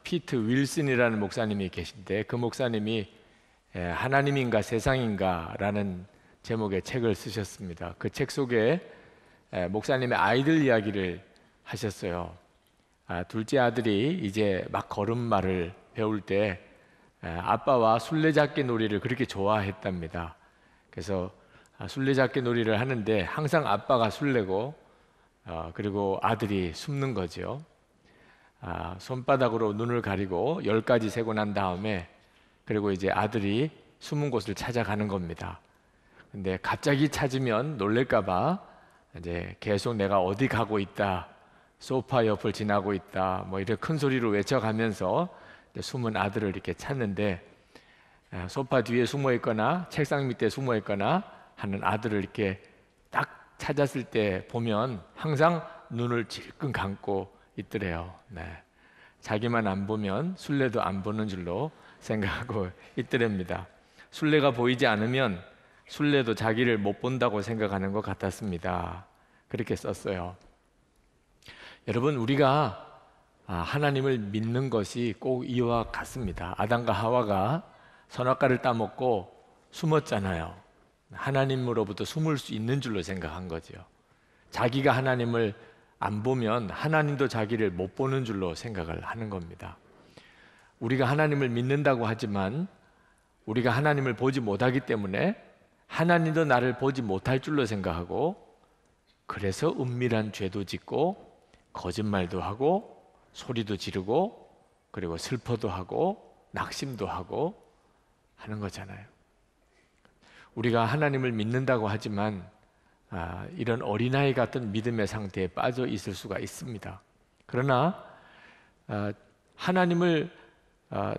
피트 윌슨이라는 목사님이 계신데, 그 목사님이 하나님인가 세상인가 라는 제목의 책을 쓰셨습니다. 그 책 속에 목사님의 아이들 이야기를 하셨어요. 둘째 아들이 이제 막 걸음마를 배울 때 아빠와 술래잡기 놀이를 그렇게 좋아했답니다. 그래서 술래잡기 놀이를 하는데 항상 아빠가 술래고 그리고 아들이 숨는 거죠. 손바닥으로 눈을 가리고 10가지 세고 난 다음에 그리고 이제 아들이 숨은 곳을 찾아가는 겁니다. 근데 갑자기 찾으면 놀랄까봐 이제 계속 내가 어디 가고 있다, 소파 옆을 지나고 있다, 뭐 이렇게 큰 소리로 외쳐가면서 숨은 아들을 이렇게 찾는데, 소파 뒤에 숨어 있거나 책상 밑에 숨어 있거나 하는 아들을 이렇게 딱 찾았을 때 보면 항상 눈을 질끈 감고 있더래요. 자기만 안 보면 술래도 안 보는 줄로 생각하고 있더랍니다. 술래가 보이지 않으면 술래도 자기를 못 본다고 생각하는 것 같았습니다. 그렇게 썼어요. 여러분, 우리가 하나님을 믿는 것이 꼭 이와 같습니다. 아담과 하와가 선악과를 따먹고 숨었잖아요. 하나님으로부터 숨을 수 있는 줄로 생각한 거죠. 자기가 하나님을 안 보면 하나님도 자기를 못 보는 줄로 생각을 하는 겁니다. 우리가 하나님을 믿는다고 하지만 우리가 하나님을 보지 못하기 때문에 하나님도 나를 보지 못할 줄로 생각하고, 그래서 은밀한 죄도 짓고 거짓말도 하고 소리도 지르고 그리고 슬퍼도 하고 낙심도 하고 하는 거잖아요. 우리가 하나님을 믿는다고 하지만 이런 어린아이 같은 믿음의 상태에 빠져 있을 수가 있습니다. 그러나 하나님을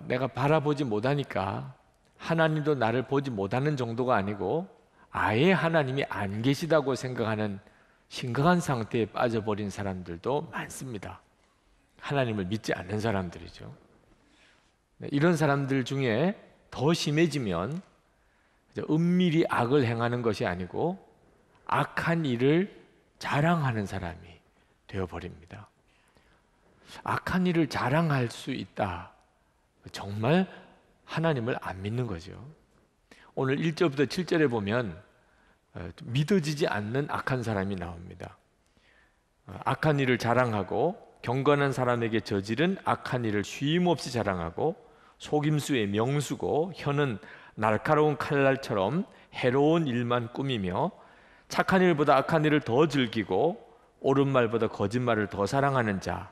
내가 바라보지 못하니까 하나님도 나를 보지 못하는 정도가 아니고 아예 하나님이 안 계시다고 생각하는 심각한 상태에 빠져버린 사람들도 많습니다. 하나님을 믿지 않는 사람들이죠. 이런 사람들 중에 더 심해지면 은밀히 악을 행하는 것이 아니고 악한 일을 자랑하는 사람이 되어버립니다. 악한 일을 자랑할 수 있다. 정말 하나님을 안 믿는 거죠. 오늘 1절부터 7절에 보면 믿어지지 않는 악한 사람이 나옵니다. 악한 일을 자랑하고 경건한 사람에게 저지른 악한 일을 쉼없이 자랑하고 속임수의 명수고 혀는 날카로운 칼날처럼 해로운 일만 꾸미며 착한 일보다 악한 일을 더 즐기고 옳은 말보다 거짓말을 더 사랑하는 자,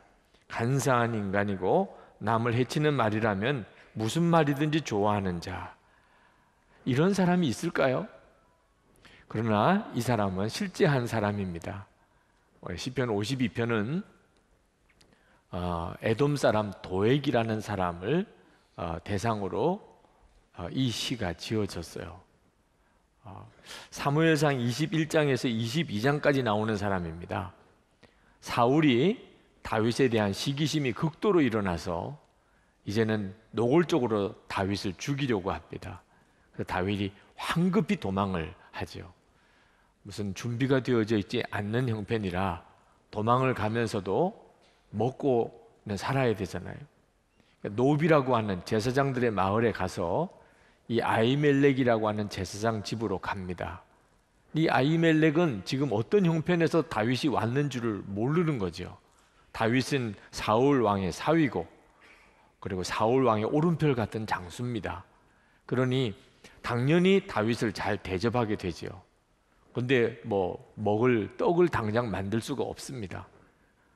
간사한 인간이고 남을 해치는 말이라면 무슨 말이든지 좋아하는 자. 이런 사람이 있을까요? 그러나 이 사람은 실제 한 사람입니다. 시편 52편은 에돔 사람 도액이라는 사람을 대상으로 이 시가 지어졌어요. 사무엘상 21장에서 22장까지 나오는 사람입니다. 사울이 다윗에 대한 시기심이 극도로 일어나서 이제는 노골적으로 다윗을 죽이려고 합니다. 그래서 다윗이 황급히 도망을 하죠. 무슨 준비가 되어져 있지 않는 형편이라 도망을 가면서도 먹고는 살아야 되잖아요. 노비라고 하는 제사장들의 마을에 가서 이 아히멜렉이라고 하는 제사장 집으로 갑니다. 이 아히멜렉은 지금 어떤 형편에서 다윗이 왔는 줄을 모르는 거죠. 다윗은 사울 왕의 사위고 그리고 사울 왕의 오른편 같은 장수입니다. 그러니 당연히 다윗을 잘 대접하게 되죠. 근데 먹을 떡을 당장 만들 수가 없습니다.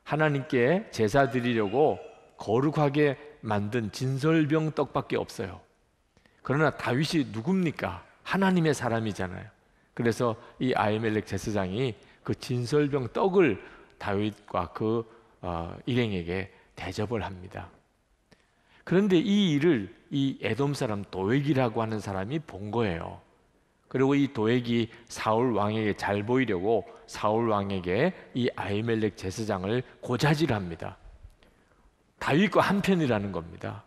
하나님께 제사 드리려고 거룩하게 만든 진설병 떡밖에 없어요. 그러나 다윗이 누굽니까? 하나님의 사람이잖아요. 그래서 이 아히멜렉 제사장이 그 진설병 떡을 다윗과 그 일행에게 대접을 합니다. 그런데 이 일을 이 에돔 사람 도액이라고 하는 사람이 본 거예요. 그리고 이 도액이 사울 왕에게 잘 보이려고 사울 왕에게 이 아히멜렉 제사장을 고자질합니다. 다윗과 한편이라는 겁니다.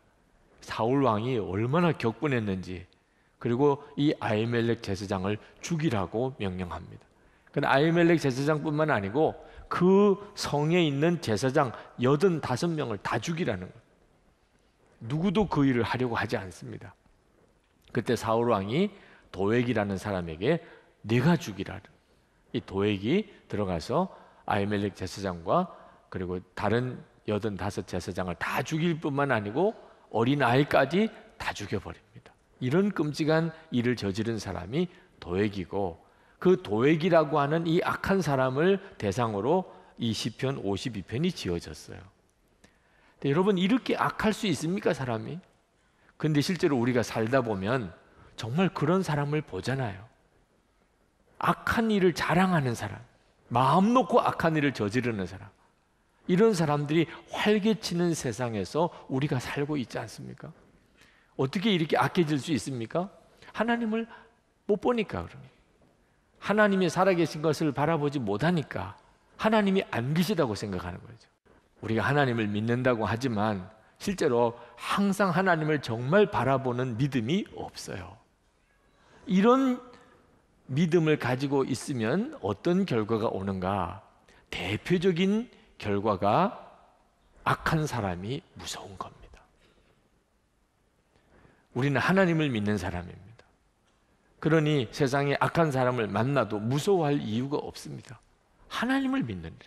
사울 왕이 얼마나 격분했는지, 그리고 이 아히멜렉 제사장을 죽이라고 명령합니다. 근데 아히멜렉 제사장뿐만 아니고 그 성에 있는 제사장 85명을 다 죽이라는 거예요. 누구도 그 일을 하려고 하지 않습니다. 그때 사울 왕이 도액이라는 사람에게 네가 죽이라. 이 도액이 들어가서 아히멜렉 제사장과 그리고 다른 85 제사장을 다 죽일 뿐만 아니고 어린아이까지 다 죽여버립니다. 이런 끔찍한 일을 저지른 사람이 도액이고, 그 도액이라고 하는 이 악한 사람을 대상으로 이 시편 52편이 지어졌어요. 근데 여러분, 이렇게 악할 수 있습니까, 사람이? 근데 실제로 우리가 살다 보면 정말 그런 사람을 보잖아요. 악한 일을 자랑하는 사람, 마음 놓고 악한 일을 저지르는 사람, 이런 사람들이 활개치는 세상에서 우리가 살고 있지 않습니까? 어떻게 이렇게 악해질 수 있습니까? 하나님을 못 보니까. 그러면 하나님이 살아계신 것을 바라보지 못하니까 하나님이 안 계시다고 생각하는 거죠. 우리가 하나님을 믿는다고 하지만 실제로 항상 하나님을 정말 바라보는 믿음이 없어요. 이런 믿음을 가지고 있으면 어떤 결과가 오는가? 대표적인 결과가 악한 사람이 무서운 겁니다. 우리는 하나님을 믿는 사람입니다. 그러니 세상에 악한 사람을 만나도 무서워할 이유가 없습니다. 하나님을 믿는데.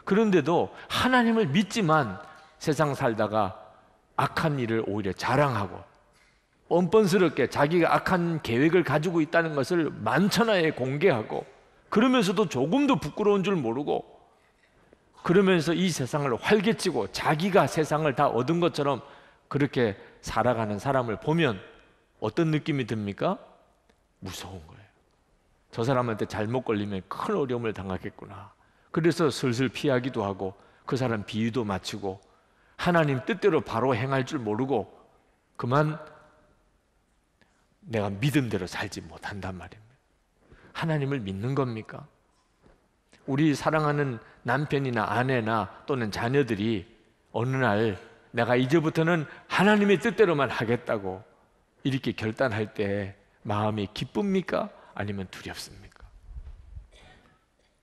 그런데도 하나님을 믿지만 세상 살다가 악한 일을 오히려 자랑하고 뻔뻔스럽게 자기가 악한 계획을 가지고 있다는 것을 만천하에 공개하고, 그러면서도 조금도 부끄러운 줄 모르고, 그러면서 이 세상을 활개치고 자기가 세상을 다 얻은 것처럼 그렇게 살아가는 사람을 보면 어떤 느낌이 듭니까? 무서운 거예요. 저 사람한테 잘못 걸리면 큰 어려움을 당하겠구나. 그래서 슬슬 피하기도 하고 그 사람 비유도 맞추고 하나님 뜻대로 바로 행할 줄 모르고 그만 내가 믿음대로 살지 못한단 말입니다. 하나님을 믿는 겁니까? 우리 사랑하는 남편이나 아내나 또는 자녀들이 어느 날 내가 이제부터는 하나님의 뜻대로만 하겠다고 이렇게 결단할 때 마음이 기쁩니까? 아니면 두렵습니까?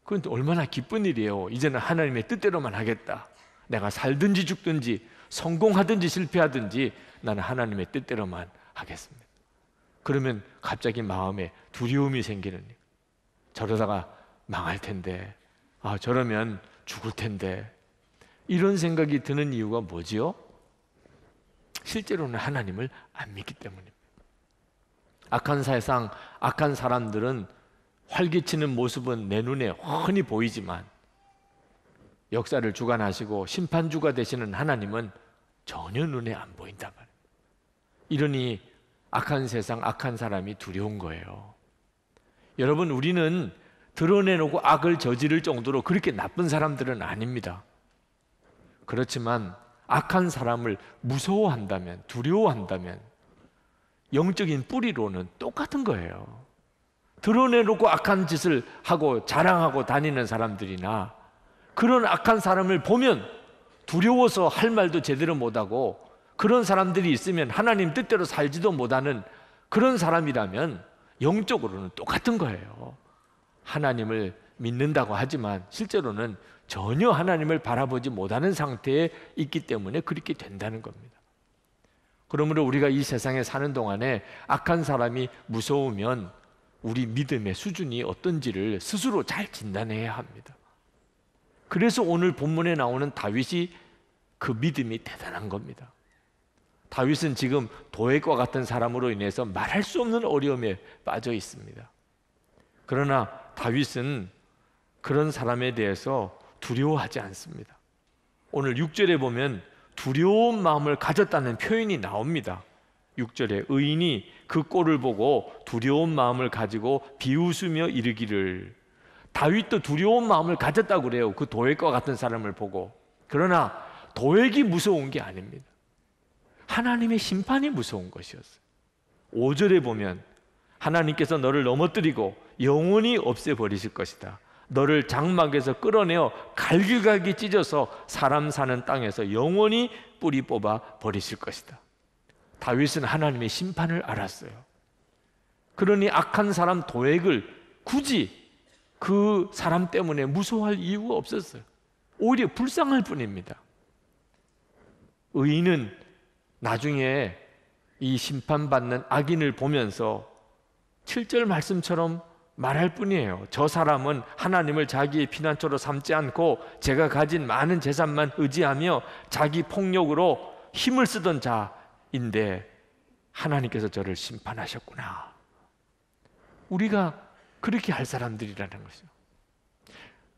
그건 얼마나 기쁜 일이에요. 이제는 하나님의 뜻대로만 하겠다. 내가 살든지 죽든지 성공하든지 실패하든지 나는 하나님의 뜻대로만 하겠습니다. 그러면 갑자기 마음에 두려움이 생기는 거예요. 저러다가 망할 텐데, 저러면 죽을 텐데, 이런 생각이 드는 이유가 뭐지요? 실제로는 하나님을 안 믿기 때문입니다. 악한 세상, 악한 사람들은 활개치는 모습은 내 눈에 훤히 보이지만 역사를 주관하시고 심판주가 되시는 하나님은 전혀 눈에 안 보인단 말이에요. 이러니 악한 세상, 악한 사람이 두려운 거예요. 여러분, 우리는 드러내놓고 악을 저지를 정도로 그렇게 나쁜 사람들은 아닙니다. 그렇지만 악한 사람을 무서워한다면, 두려워한다면 영적인 뿌리로는 똑같은 거예요. 드러내놓고 악한 짓을 하고 자랑하고 다니는 사람들이나 그런 악한 사람을 보면 두려워서 할 말도 제대로 못하고 그런 사람들이 있으면 하나님 뜻대로 살지도 못하는 그런 사람이라면 영적으로는 똑같은 거예요. 하나님을 믿는다고 하지만 실제로는 전혀 하나님을 바라보지 못하는 상태에 있기 때문에 그렇게 된다는 겁니다. 그러므로 우리가 이 세상에 사는 동안에 악한 사람이 무서우면 우리 믿음의 수준이 어떤지를 스스로 잘 진단해야 합니다. 그래서 오늘 본문에 나오는 다윗이 그 믿음이 대단한 겁니다. 다윗은 지금 도액과 같은 사람으로 인해서 말할 수 없는 어려움에 빠져 있습니다. 그러나 다윗은 그런 사람에 대해서 두려워하지 않습니다. 오늘 6절에 보면 두려운 마음을 가졌다는 표현이 나옵니다. 6절에 의인이 그 꼴을 보고 두려운 마음을 가지고 비웃으며 이르기를. 다윗도 두려운 마음을 가졌다고 그래요. 그 도액과 같은 사람을 보고. 그러나 도액이 무서운 게 아닙니다. 하나님의 심판이 무서운 것이었어요. 5절에 보면 하나님께서 너를 넘어뜨리고 영원히 없애버리실 것이다. 너를 장막에서 끌어내어 갈기갈기 찢어서 사람 사는 땅에서 영원히 뿌리 뽑아 버리실 것이다. 다윗은 하나님의 심판을 알았어요. 그러니 악한 사람 도액을 굳이 그 사람 때문에 무서워할 이유가 없었어요. 오히려 불쌍할 뿐입니다. 의인은 나중에 이 심판받는 악인을 보면서 7절 말씀처럼 말할 뿐이에요. 저 사람은 하나님을 자기의 피난처로 삼지 않고 제가 가진 많은 재산만 의지하며 자기 폭력으로 힘을 쓰던 자인데 하나님께서 저를 심판하셨구나. 우리가 그렇게 할 사람들이라는 것이죠.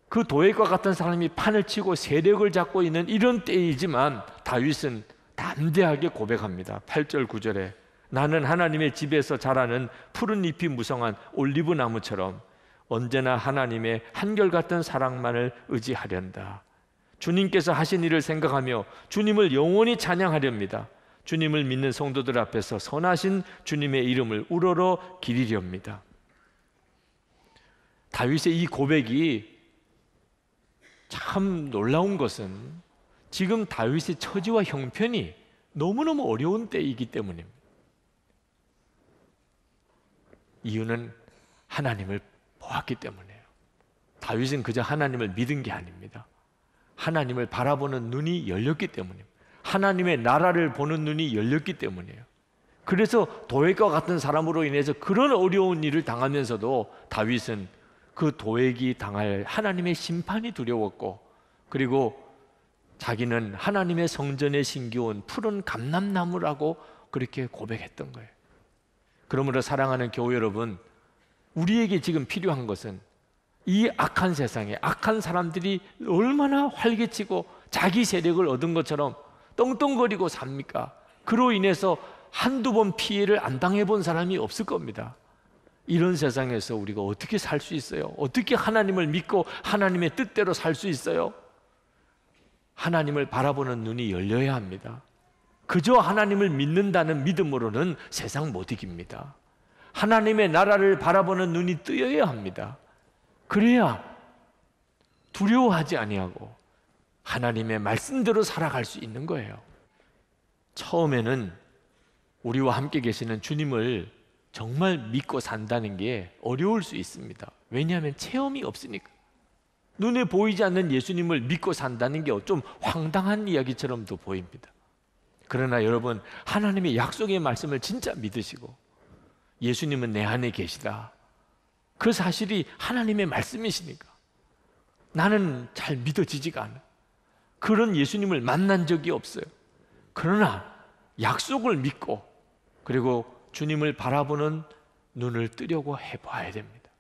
그 도액과 같은 사람이 판을 치고 세력을 잡고 있는 이런 때이지만 다윗은 담대하게 고백합니다. 8절 9절에 나는 하나님의 집에서 자라는 푸른 잎이 무성한 올리브 나무처럼 언제나 하나님의 한결같은 사랑만을 의지하련다. 주님께서 하신 일을 생각하며 주님을 영원히 찬양하렵니다. 주님을 믿는 성도들 앞에서 선하신 주님의 이름을 우러러 기리렵니다. 다윗의 이 고백이 참 놀라운 것은 지금 다윗의 처지와 형편이 너무너무 어려운 때이기 때문입니다. 이유는 하나님을 보았기 때문이에요. 다윗은 그저 하나님을 믿은 게 아닙니다. 하나님을 바라보는 눈이 열렸기 때문입니다. 하나님의 나라를 보는 눈이 열렸기 때문이에요. 그래서 도액과 같은 사람으로 인해서 그런 어려운 일을 당하면서도 다윗은 그 도액이 당할 하나님의 심판이 두려웠고, 그리고 자기는 하나님의 성전에 심겨온 푸른 감람나무라고 그렇게 고백했던 거예요. 그러므로 사랑하는 교회 여러분, 우리에게 지금 필요한 것은 이 악한 세상에 악한 사람들이 얼마나 활개치고 자기 세력을 얻은 것처럼 떵떵거리고 삽니까? 그로 인해서 한두 번 피해를 안 당해본 사람이 없을 겁니다. 이런 세상에서 우리가 어떻게 살 수 있어요? 어떻게 하나님을 믿고 하나님의 뜻대로 살 수 있어요? 하나님을 바라보는 눈이 열려야 합니다. 그저 하나님을 믿는다는 믿음으로는 세상 못 이깁니다. 하나님의 나라를 바라보는 눈이 뜨여야 합니다. 그래야 두려워하지 아니하고 하나님의 말씀대로 살아갈 수 있는 거예요. 처음에는 우리와 함께 계시는 주님을 정말 믿고 산다는 게 어려울 수 있습니다. 왜냐하면 체험이 없으니까. 눈에 보이지 않는 예수님을 믿고 산다는 게 좀 황당한 이야기처럼도 보입니다. 그러나 여러분, 하나님의 약속의 말씀을 진짜 믿으시고 예수님은 내 안에 계시다, 그 사실이 하나님의 말씀이시니까 나는 잘 믿어지지가 않아. 그런 예수님을 만난 적이 없어요. 그러나 약속을 믿고 그리고 주님을 바라보는 눈을 뜨려고 해봐야 됩니다.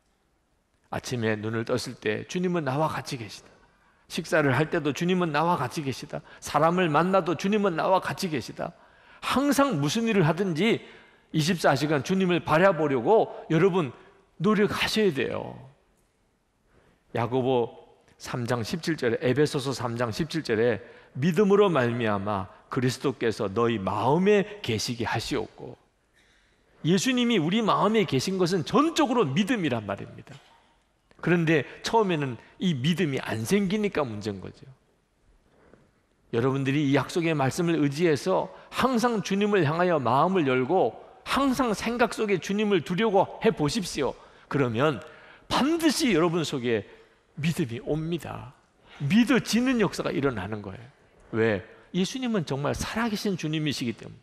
아침에 눈을 떴을 때 주님은 나와 같이 계시다. 식사를 할 때도 주님은 나와 같이 계시다. 사람을 만나도 주님은 나와 같이 계시다. 항상 무슨 일을 하든지 24시간 주님을 바라보려고 여러분 노력하셔야 돼요. 야고보 3장 17절에, 에베소서 3장 17절에 믿음으로 말미암아 그리스도께서 너희 마음에 계시게 하시옵고, 예수님이 우리 마음에 계신 것은 전적으로 믿음이란 말입니다. 그런데 처음에는 이 믿음이 안 생기니까 문제인 거죠. 여러분들이 이 약속의 말씀을 의지해서 항상 주님을 향하여 마음을 열고 항상 생각 속에 주님을 두려고 해보십시오. 그러면 반드시 여러분 속에 믿음이 옵니다. 믿어지는 역사가 일어나는 거예요. 왜? 예수님은 정말 살아계신 주님이시기 때문에.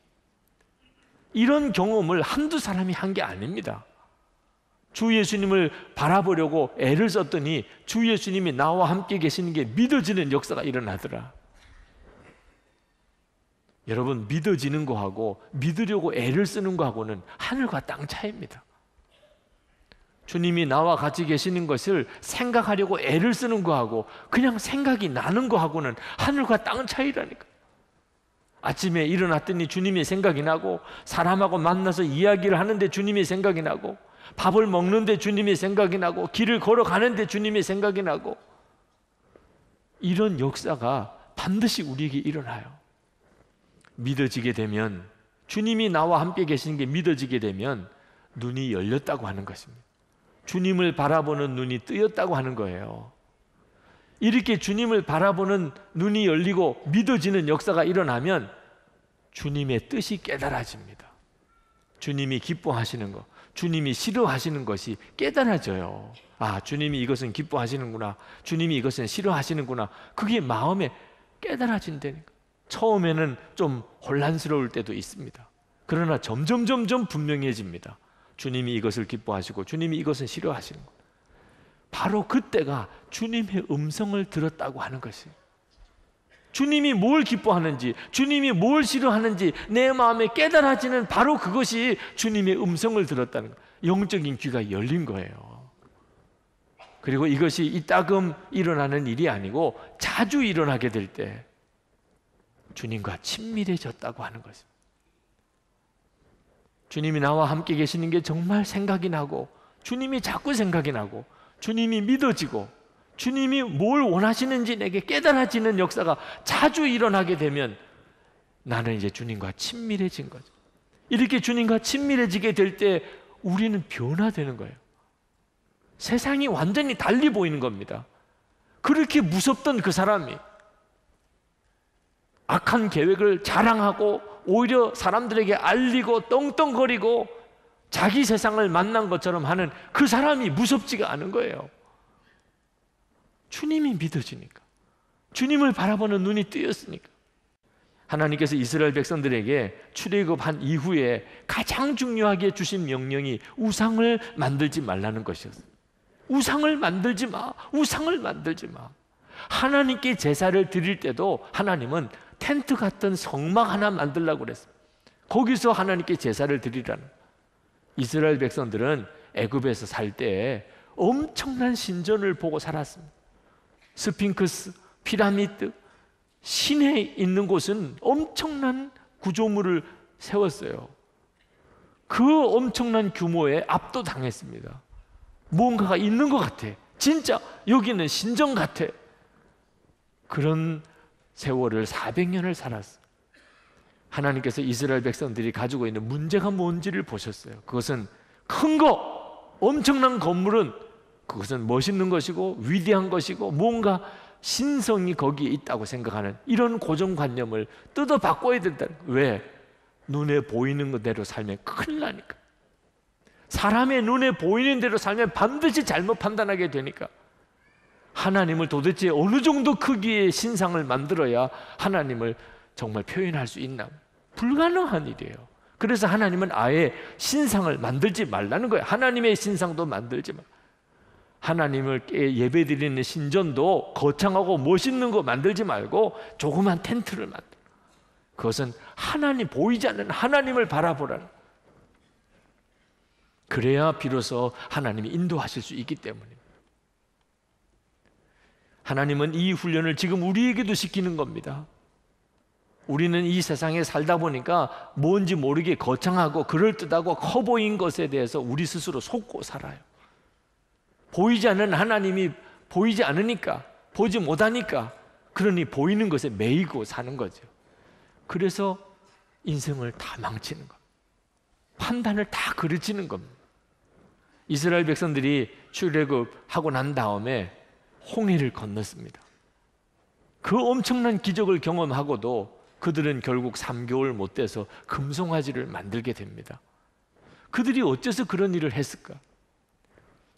이런 경험을 한두 사람이 한 게 아닙니다. 주 예수님을 바라보려고 애를 썼더니 주 예수님이 나와 함께 계시는 게 믿어지는 역사가 일어나더라. 여러분, 믿어지는 거하고 믿으려고 애를 쓰는 거하고는 하늘과 땅 차이입니다. 주님이 나와 같이 계시는 것을 생각하려고 애를 쓰는 거하고 그냥 생각이 나는 거하고는 하늘과 땅 차이라니까. 아침에 일어났더니 주님이 생각이 나고, 사람하고 만나서 이야기를 하는데 주님이 생각이 나고, 밥을 먹는데 주님이 생각이 나고, 길을 걸어가는데 주님이 생각이 나고, 이런 역사가 반드시 우리에게 일어나요. 믿어지게 되면, 주님이 나와 함께 계시는 게 믿어지게 되면 눈이 열렸다고 하는 것입니다. 주님을 바라보는 눈이 뜨였다고 하는 거예요. 이렇게 주님을 바라보는 눈이 열리고 믿어지는 역사가 일어나면 주님의 뜻이 깨달아집니다. 주님이 기뻐하시는 것, 주님이 싫어하시는 것이 깨달아져요. 아, 주님이 이것은 기뻐하시는구나, 주님이 이것은 싫어하시는구나. 그게 마음에 깨달아진다니까. 처음에는 좀 혼란스러울 때도 있습니다. 그러나 점점 분명해집니다. 주님이 이것을 기뻐하시고 주님이 이것은 싫어하시는 것. 바로 그때가 주님의 음성을 들었다고 하는 것이에요. 주님이 뭘 기뻐하는지, 주님이 뭘 싫어하는지 내 마음에 깨달아지는 바로 그것이 주님의 음성을 들었다는 거예요. 영적인 귀가 열린 거예요. 그리고 이것이 이따금 일어나는 일이 아니고 자주 일어나게 될 때 주님과 친밀해졌다고 하는 것입니다. 주님이 나와 함께 계시는 게 정말 생각이 나고, 주님이 자꾸 생각이 나고, 주님이 믿어지고, 주님이 뭘 원하시는지 내게 깨달아지는 역사가 자주 일어나게 되면 나는 이제 주님과 친밀해진 거죠. 이렇게 주님과 친밀해지게 될 때 우리는 변화되는 거예요. 세상이 완전히 달리 보이는 겁니다. 그렇게 무섭던 그 사람이 악한 계획을 자랑하고 오히려 사람들에게 알리고 떵떵거리고 자기 세상을 만난 것처럼 하는 그 사람이 무섭지가 않은 거예요. 주님이 믿어지니까, 주님을 바라보는 눈이 뜨였으니까. 하나님께서 이스라엘 백성들에게 출애굽한 이후에 가장 중요하게 주신 명령이 우상을 만들지 말라는 것이었어요. 우상을 만들지 마, 우상을 만들지 마. 하나님께 제사를 드릴 때도 하나님은 텐트 같은 성막 하나 만들라고 그랬어요. 거기서 하나님께 제사를 드리라는. 이스라엘 백성들은 애굽에서 살 때 엄청난 신전을 보고 살았습니다. 스핑크스, 피라미드, 시내에 있는 곳은 엄청난 구조물을 세웠어요. 그 엄청난 규모에 압도당했습니다. 뭔가가 있는 것 같아. 진짜 여기는 신전 같아. 그런 세월을 400년을 살았어요. 하나님께서 이스라엘 백성들이 가지고 있는 문제가 뭔지를 보셨어요. 그것은 큰 거, 엄청난 건물은 그것은 멋있는 것이고 위대한 것이고 뭔가 신성이 거기에 있다고 생각하는 이런 고정관념을 뜯어 바꿔야 된다는 거예요. 왜? 눈에 보이는 대로 살면 큰일 나니까. 사람의 눈에 보이는 대로 살면 반드시 잘못 판단하게 되니까. 하나님을 도대체 어느 정도 크기의 신상을 만들어야 하나님을 정말 표현할 수 있나? 불가능한 일이에요. 그래서 하나님은 아예 신상을 만들지 말라는 거예요. 하나님의 신상도 만들지 마. 하나님을 예배드리는 신전도 거창하고 멋있는 거 만들지 말고 조그만 텐트를 만들어. 그것은 하나님, 보이지 않는 하나님을 바라보라는. 그래야 비로소 하나님이 인도하실 수 있기 때문입니다. 하나님은 이 훈련을 지금 우리에게도 시키는 겁니다. 우리는 이 세상에 살다 보니까 뭔지 모르게 거창하고 그럴듯하고 커 보인 것에 대해서 우리 스스로 속고 살아요. 보이지 않는 하나님이 보이지 않으니까, 보지 못하니까, 그러니 보이는 것에 매이고 사는 거죠. 그래서 인생을 다 망치는 겁니다. 판단을 다 그르치는 겁니다. 이스라엘 백성들이 출애굽하고 난 다음에 홍해를 건넜습니다. 그 엄청난 기적을 경험하고도 그들은 결국 3개월 못 돼서 금송아지를 만들게 됩니다. 그들이 어째서 그런 일을 했을까?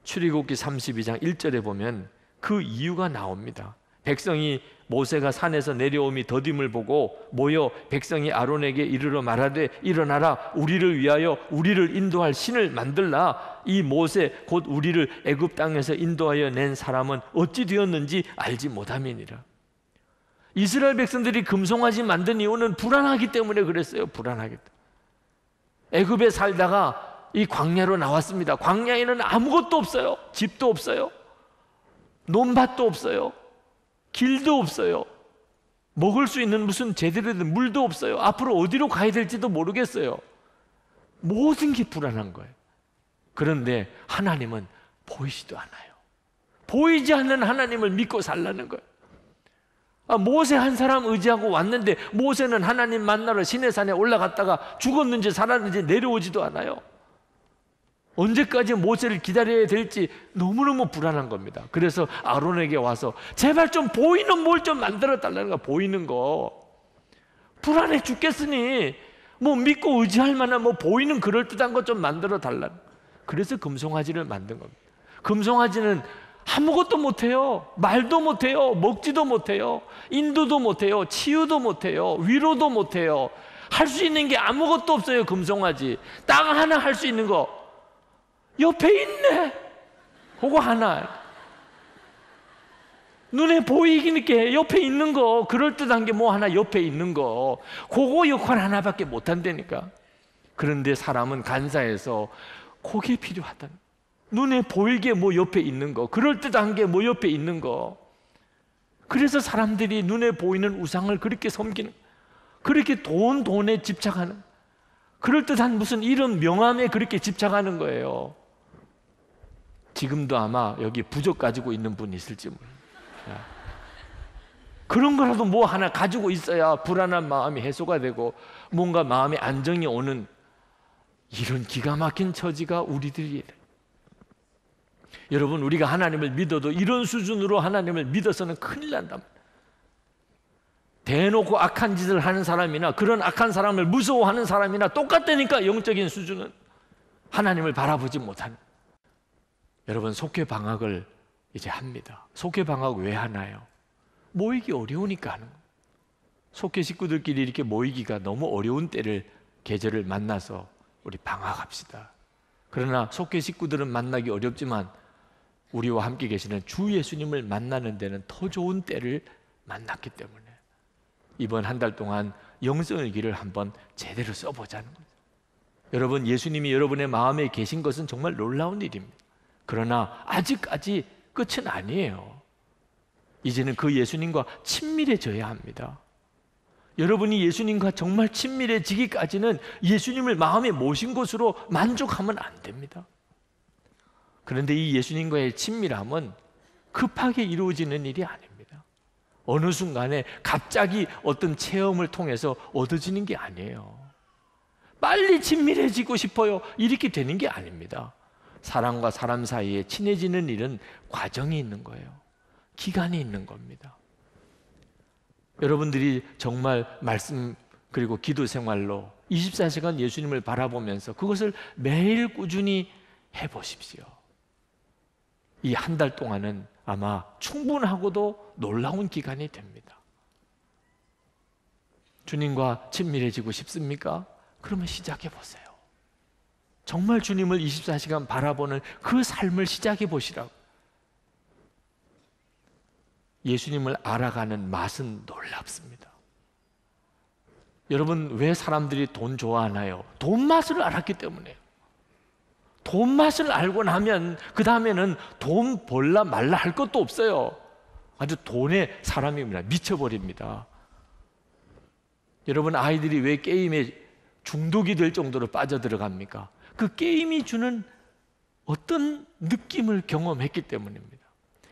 출애굽기 32장 1절에 보면 그 이유가 나옵니다. 백성이 모세가 산에서 내려옴이 더딤을 보고 모여 백성이 아론에게 이르러 말하되 일어나라, 우리를 위하여 우리를 인도할 신을 만들라. 이 모세 곧 우리를 애굽 땅에서 인도하여 낸 사람은 어찌 되었는지 알지 못함이니라. 이스라엘 백성들이 금송아지 만든 이유는 불안하기 때문에 그랬어요. 불안하기 때문에. 애굽에 살다가 이 광야로 나왔습니다. 광야에는 아무것도 없어요. 집도 없어요. 논밭도 없어요. 길도 없어요. 먹을 수 있는 무슨 제대로 된 물도 없어요. 앞으로 어디로 가야 될지도 모르겠어요. 모든 게 불안한 거예요. 그런데 하나님은 보이지도 않아요. 보이지 않는 하나님을 믿고 살라는 거예요. 모세 한 사람 의지하고 왔는데 모세는 하나님 만나러 시내산에 올라갔다가 죽었는지 살았는지 내려오지도 않아요. 언제까지 모세를 기다려야 될지 너무너무 불안한 겁니다. 그래서 아론에게 와서 제발 좀 보이는 뭘 좀 만들어 달라는 거야. 보이는 거. 불안해 죽겠으니 뭐 믿고 의지할 만한 뭐 보이는 그럴듯한 것 좀 만들어 달라는. 그래서 금송아지를 만든 겁니다. 금송아지는 아무것도 못해요. 말도 못해요. 먹지도 못해요. 인도도 못해요. 치유도 못해요. 위로도 못해요. 할 수 있는 게 아무것도 없어요. 금송아지 딱 하나 할 수 있는 거 옆에 있네. 그거 하나 눈에 보이게 옆에 있는 거, 그럴듯한 게 뭐 하나 옆에 있는 거, 그거 역할 하나밖에 못한다니까. 그런데 사람은 간사해서 그게 필요하다. 눈에 보이게 뭐 옆에 있는 거, 그럴듯한 게 뭐 옆에 있는 거. 그래서 사람들이 눈에 보이는 우상을 그렇게 섬기는, 그렇게 돈에 집착하는, 그럴듯한 무슨 이런 명함에 그렇게 집착하는 거예요. 지금도 아마 여기 부적 가지고 있는 분이 있을지 모릅니다. 그런 거라도 뭐 하나 가지고 있어야 불안한 마음이 해소가 되고 뭔가 마음의 안정이 오는, 이런 기가 막힌 처지가 우리들이에요. 여러분, 우리가 하나님을 믿어도 이런 수준으로 하나님을 믿어서는 큰일 난답니다. 대놓고 악한 짓을 하는 사람이나 그런 악한 사람을 무서워하는 사람이나 똑같다니까. 영적인 수준은 하나님을 바라보지 못하는. 여러분, 속회 방학을 이제 합니다. 속회 방학 왜 하나요? 모이기 어려우니까 하는 거예요. 속회 식구들끼리 이렇게 모이기가 너무 어려운 계절을 만나서 우리 방학합시다. 그러나 속회 식구들은 만나기 어렵지만 우리와 함께 계시는 주 예수님을 만나는 데는 더 좋은 때를 만났기 때문에 이번 한 달 동안 영성의 길을 한번 제대로 써보자는 거죠. 여러분, 예수님이 여러분의 마음에 계신 것은 정말 놀라운 일입니다. 그러나 아직까지 끝은 아니에요. 이제는 그 예수님과 친밀해져야 합니다. 여러분이 예수님과 정말 친밀해지기까지는 예수님을 마음에 모신 것으로 만족하면 안 됩니다. 그런데 이 예수님과의 친밀함은 급하게 이루어지는 일이 아닙니다. 어느 순간에 갑자기 어떤 체험을 통해서 얻어지는 게 아니에요. 빨리 친밀해지고 싶어요, 이렇게 되는 게 아닙니다. 사람과 사람 사이에 친해지는 일은 과정이 있는 거예요. 기간이 있는 겁니다. 여러분들이 정말 말씀 그리고 기도 생활로 24시간 예수님을 바라보면서 그것을 매일 꾸준히 해보십시오. 이 한 달 동안은 아마 충분하고도 놀라운 기간이 됩니다. 주님과 친밀해지고 싶습니까? 그러면 시작해 보세요. 정말 주님을 24시간 바라보는 그 삶을 시작해 보시라고. 예수님을 알아가는 맛은 놀랍습니다. 여러분, 왜 사람들이 돈 좋아하나요? 돈 맛을 알았기 때문에요. 돈 맛을 알고 나면 그 다음에는 돈 벌라 말라 할 것도 없어요. 아주 돈에 사람입니다. 미쳐버립니다. 여러분, 아이들이 왜 게임에 중독이 될 정도로 빠져들어갑니까? 그 게임이 주는 어떤 느낌을 경험했기 때문입니다.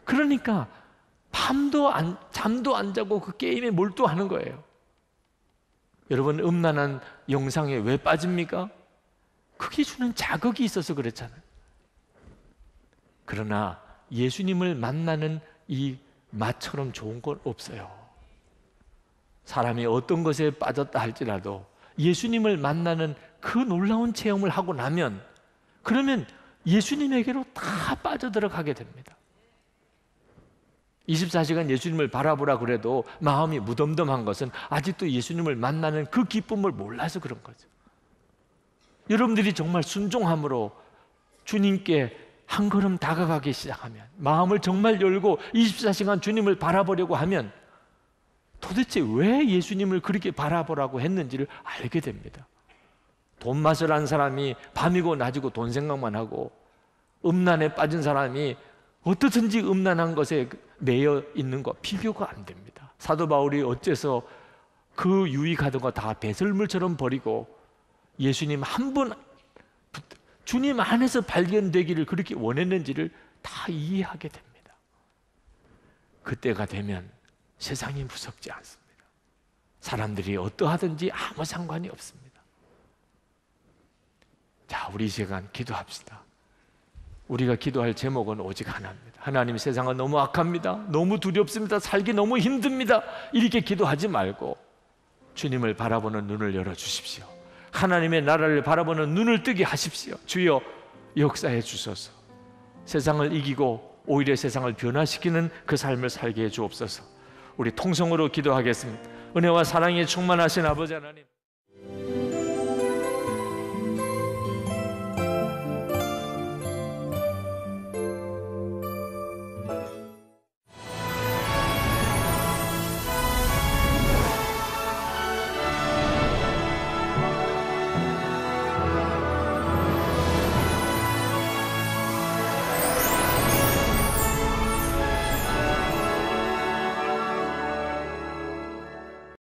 그러니까 잠도 안 자고 그 게임에 몰두하는 거예요. 여러분, 음란한 영상에 왜 빠집니까? 그게 주는 자극이 있어서 그렇잖아요. 그러나 예수님을 만나는 이 맛처럼 좋은 건 없어요. 사람이 어떤 것에 빠졌다 할지라도 예수님을 만나는 그 놀라운 체험을 하고 나면, 그러면 예수님에게로 다 빠져들어가게 됩니다. 24시간 예수님을 바라보라 그래도 마음이 무덤덤한 것은 아직도 예수님을 만나는 그 기쁨을 몰라서 그런 거죠. 여러분들이 정말 순종함으로 주님께 한 걸음 다가가기 시작하면, 마음을 정말 열고 24시간 주님을 바라보려고 하면 도대체 왜 예수님을 그렇게 바라보라고 했는지를 알게 됩니다. 돈 맛을 안 사람이 밤이고 낮이고 돈 생각만 하고, 음란에 빠진 사람이 어떻든지 음란한 것에 매여 있는 거 비교가 안 됩니다. 사도 바울이 어째서 그 유익하던 거 다 배설물처럼 버리고 예수님 한 분, 주님 안에서 발견되기를 그렇게 원했는지를 다 이해하게 됩니다. 그때가 되면 세상이 무섭지 않습니다. 사람들이 어떠하든지 아무 상관이 없습니다. 자, 우리 이 시간 기도합시다. 우리가 기도할 제목은 오직 하나입니다. 하나님, 세상은 너무 악합니다. 너무 두렵습니다. 살기 너무 힘듭니다. 이렇게 기도하지 말고 주님을 바라보는 눈을 열어주십시오. 하나님의 나라를 바라보는 눈을 뜨게 하십시오. 주여, 역사해 주소서. 세상을 이기고 오히려 세상을 변화시키는 그 삶을 살게 해 주옵소서. 우리 통성으로 기도하겠습니다. 은혜와 사랑이 충만하신 아버지 하나님,